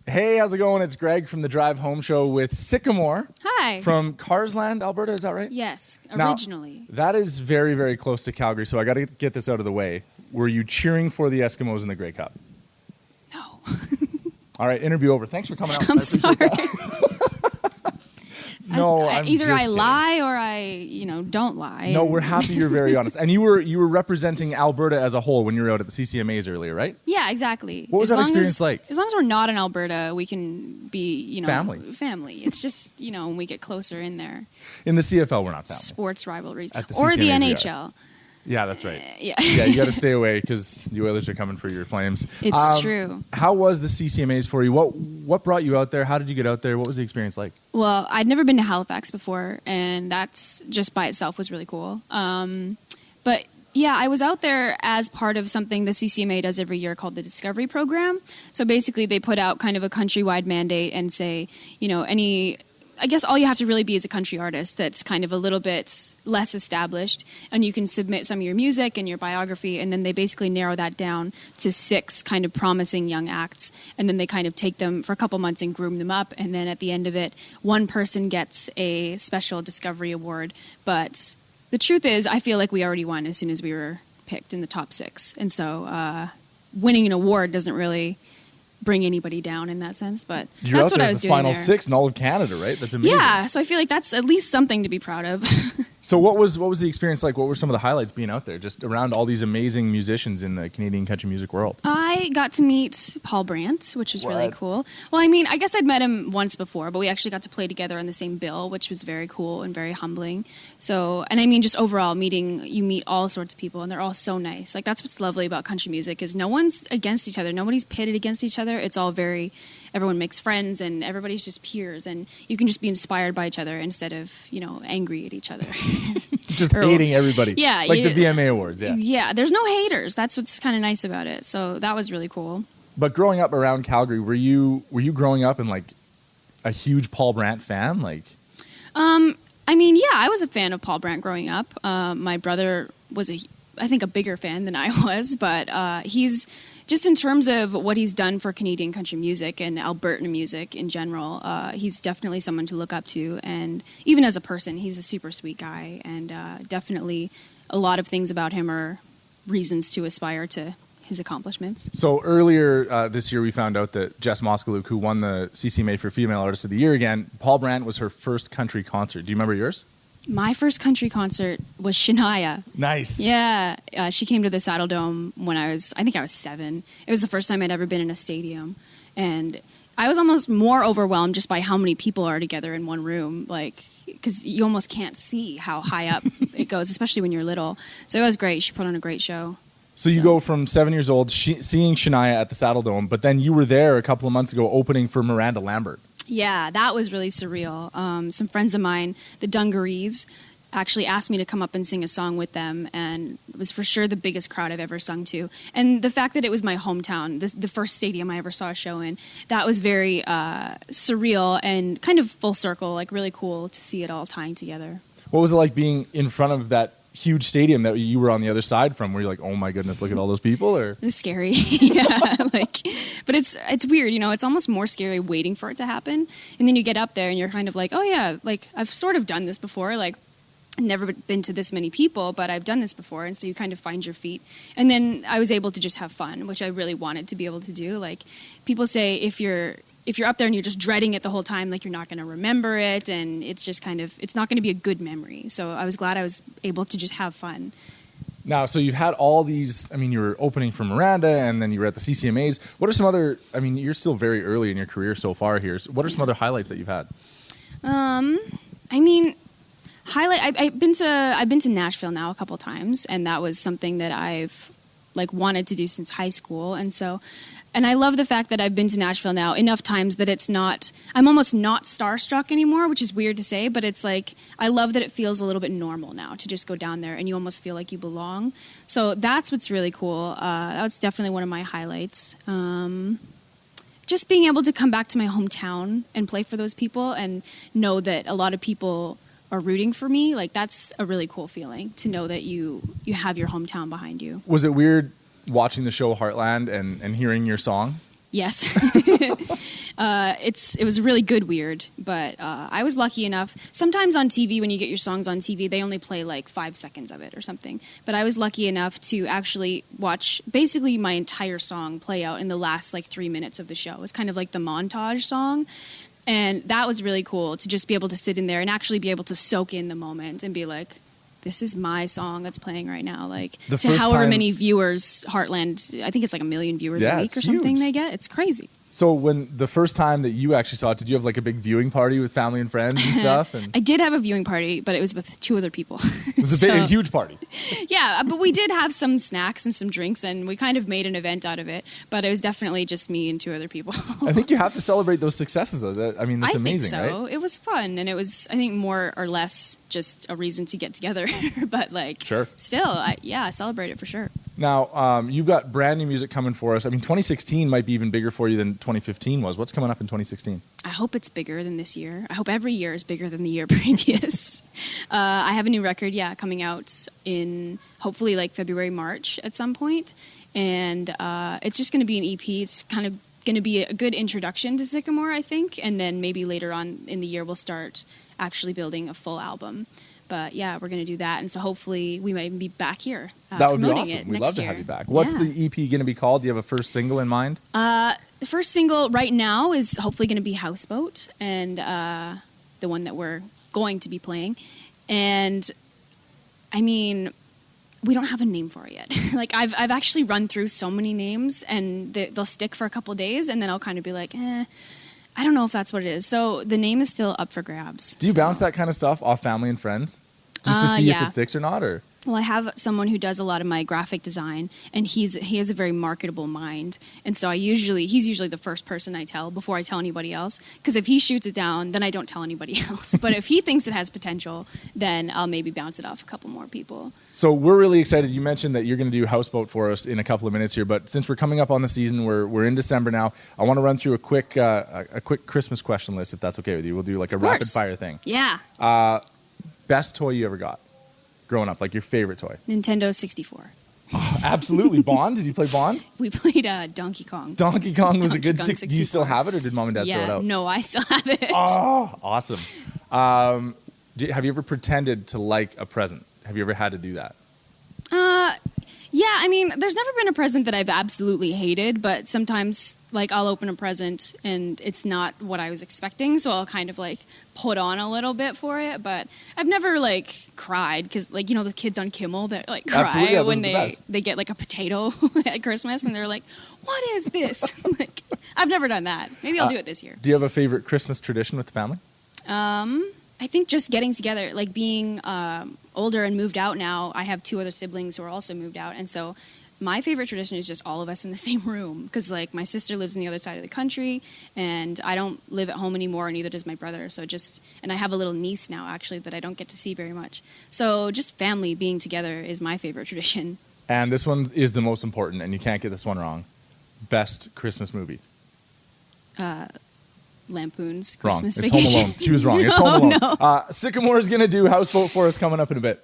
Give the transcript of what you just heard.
Hey, how's it going? It's Greg from the Drive Home Show with Sykamore. Hi. From Carsland, Alberta, is that right? Yes, Now, originally. that is very, very close to Calgary, so I got to get this out of the way. Were you cheering for the Eskimos in the Grey Cup? No. All right, interview over. Thanks for coming out. I'm I appreciate sorry. that. No, I'm either just I kidding. lie or I, don't lie. No, we're happy you're very honest. And you were representing Alberta as a whole when you were out at the CCMAs earlier, right? Yeah, exactly. What was that experience like? As long as we're not in Alberta, we can be, Family. It's just, when we get closer in there. In the CFL, we're not family. Sports rivalries. At the Or the CCMAs we are. NHL. Yeah, that's right. Yeah. Yeah, you got to stay away because the Oilers are coming for your Flames. It's true. How was the CCMAs for you? What brought you out there? How did you get out there? What was the experience like? Well, I'd never been to Halifax before, and that's just by itself was really cool. But yeah, I was out there as part of something the CCMA does every year called the Discovery Program. So basically they put out kind of a countrywide mandate and say, I guess all you have to really be is a country artist that's kind of a little bit less established, and you can submit some of your music and your biography, and then they basically narrow that down to 6 kind of promising young acts, and then they kind of take them for a couple months and groom them up, and then at the end of it, one person gets a special Discovery Award. But the truth is, I feel like we already won as soon as we were picked in the top 6, and so winning an award doesn't really bring anybody down in that sense, but You're that's out what there I as was the doing final there. 6 in all of Canada, right? That's amazing. Yeah, so I feel like that's at least something to be proud of. So what was the experience like? What were some of the highlights being out there, just around all these amazing musicians in the Canadian country music world? I got to meet Paul Brandt, which was really What? cool. Well, I guess I'd met him once before, but we actually got to play together on the same bill, which was very cool and very humbling. So, and just overall you meet all sorts of people, and they're all so nice. Like, that's what's lovely about country music is no one's against each other. Nobody's pitted against each other. It's all everyone makes friends, and everybody's just peers, and you can just be inspired by each other instead of, angry at each other. Just hating everybody. Yeah. Like the VMA Awards, yeah. Yeah, there's no haters. That's what's kind of nice about it. So that was really cool. But growing up around Calgary, were you growing up in like a huge Paul Brandt fan? Like, Yeah, I was a fan of Paul Brandt growing up. My brother was I think a bigger fan than I was, but he's just in terms of what he's done for Canadian country music and Albertan music in general, he's definitely someone to look up to. And even as a person, he's a super sweet guy, and definitely a lot of things about him are reasons to aspire to his accomplishments. so earlier this year we found out that Jess Moskaluk, who won the CCMA for Female Artist of the Year again, Paul Brandt was her first country concert. Do you remember yours? My first country concert was Shania. Nice. Yeah, she came to the Saddle Dome when I think I was 7. It was the first time I'd ever been in a stadium, and I was almost more overwhelmed just by how many people are together in one room, like, because you almost can't see how high up it goes, especially when you're little. So it was great. She put on a great show. So you go from 7 years old seeing Shania at the Saddle Dome, but then you were there a couple of months ago opening for Miranda Lambert. Yeah, that was really surreal. Some friends of mine, the Dungarees, actually asked me to come up and sing a song with them, and it was for sure the biggest crowd I've ever sung to. And the fact that it was my hometown, the first stadium I ever saw a show in, that was very surreal and kind of full circle, like really cool to see it all tying together. What was it like being in front of that huge stadium that you were on the other side from? Were you like, oh my goodness, look at all those people? Or it was scary. Yeah, but it's weird, it's almost more scary waiting for it to happen, and then you get up there and you're kind of like, oh yeah, like I've sort of done this before, like I've never been to this many people, but I've done this before, and so you kind of find your feet. And then I was able to just have fun, which I really wanted to be able to do. Like, people say if you're up there and you're just dreading it the whole time, like, you're not going to remember it, and it's just it's not going to be a good memory. So I was glad I was able to just have fun. now, so you've had all these, you were opening for Miranda, and then you were at the CCMAs. What are some other, you're still very early in your career so far here. So what are some other highlights that you've had? I've been to Nashville now a couple times, and that was something that I've wanted to do since high school, and I love the fact that I've been to Nashville now enough times that I'm almost not starstruck anymore, which is weird to say, but it's like, I love that it feels a little bit normal now to just go down there and you almost feel like you belong. So that's what's really cool. That's definitely one of my highlights. Just being able to come back to my hometown and play for those people and know that a lot of people are rooting for me, that's a really cool feeling to know that you have your hometown behind you. Was it weird watching the show Heartland and hearing your song? Yes. It was a really good weird, but I was lucky enough. Sometimes on TV, when you get your songs on TV, they only play like 5 seconds of it or something. But I was lucky enough to actually watch basically my entire song play out in the last like 3 minutes of the show. It was kind of like the montage song. And that was really cool to just be able to sit in there and actually be able to soak in the moment and be like, this is my song that's playing right now. Like, to however many viewers Heartland, I think it's like 1 million viewers a week or something they get. It's crazy. So when the first time that you actually saw it, did you have like a big viewing party with family and friends and stuff? And I did have a viewing party, but it was with 2 other people. It was a huge party. Yeah, but we did have some snacks and some drinks, and we kind of made an event out of it. But it was definitely just me and 2 other people. I think you have to celebrate those successes, though. I mean, that's amazing, right? I think so. Right? It was fun, and it was, I think, more or less just a reason to get together. But like, still, I celebrate it for sure. Now, you've got brand new music coming for us. I mean, 2016 might be even bigger for you than 2015 was. What's coming up in 2016? I hope it's bigger than this year. I hope every year is bigger than the year previous. I have a new record, coming out in hopefully like February, March at some point. And it's just going to be an EP. It's kind of going to be a good introduction to Sykamore, I think. And then maybe later on in the year, we'll start actually building a full album. But yeah, we're going to do that. And so hopefully we might even be back here. That would be awesome. We'd love to have you back. What's the EP going to be called? Do you have a first single in mind? The first single right now is hopefully going to be Houseboat, and the one that we're going to be playing. And I mean, we don't have a name for it yet. Like I've actually run through so many names, and they'll stick for a couple days, and then I'll kind of be like, I don't know if that's what it is. So the name is still up for grabs. Do you bounce that kind of stuff off family and friends just to see if it sticks or not? Or well, I have someone who does a lot of my graphic design, and he has a very marketable mind, and so he's usually the first person I tell before I tell anybody else. Because if he shoots it down, then I don't tell anybody else. But if he thinks it has potential, then I'll maybe bounce it off a couple more people. So we're really excited. You mentioned that you're going to do Houseboat for us in a couple of minutes here, but since we're coming up on the season, we're in December now. I want to run through a quick Christmas question list, if that's okay with you. We'll do like a rapid fire thing. Yeah. Best toy you ever got growing up, like your favorite toy? Nintendo 64. Oh, absolutely. Bond? Did you play Bond? We played Donkey Kong. Donkey Kong was a good 64. Do you still have it, or did mom and dad throw it out? No, I still have it. Oh, awesome. Have you ever pretended to like a present? Have you ever had to do that? Yeah, I mean, there's never been a present that I've absolutely hated, but sometimes, like, I'll open a present and it's not what I was expecting, so I'll kind of, like, put on a little bit for it, but I've never, like, cried, because, like, you know, the kids on Kimmel that, like, cry when they get, like, a potato at Christmas, and they're like, what is this? Like, I've never done that. Maybe I'll do it this year. Do you have a favorite Christmas tradition with the family? I think just getting together, like being older and moved out now. I have 2 other siblings who are also moved out, and so my favorite tradition is just all of us in the same room, because like my sister lives on the other side of the country, and I don't live at home anymore, and neither does my brother. So and I have a little niece now actually that I don't get to see very much. So just family being together is my favorite tradition. And this one is the most important, and you can't get this one wrong. Best Christmas movie? Lampoon's Wrong. Christmas It's Vacation. Home Alone. She was wrong. It's Home Alone. No. Sykamore is going to do Houseboat for us coming up in a bit.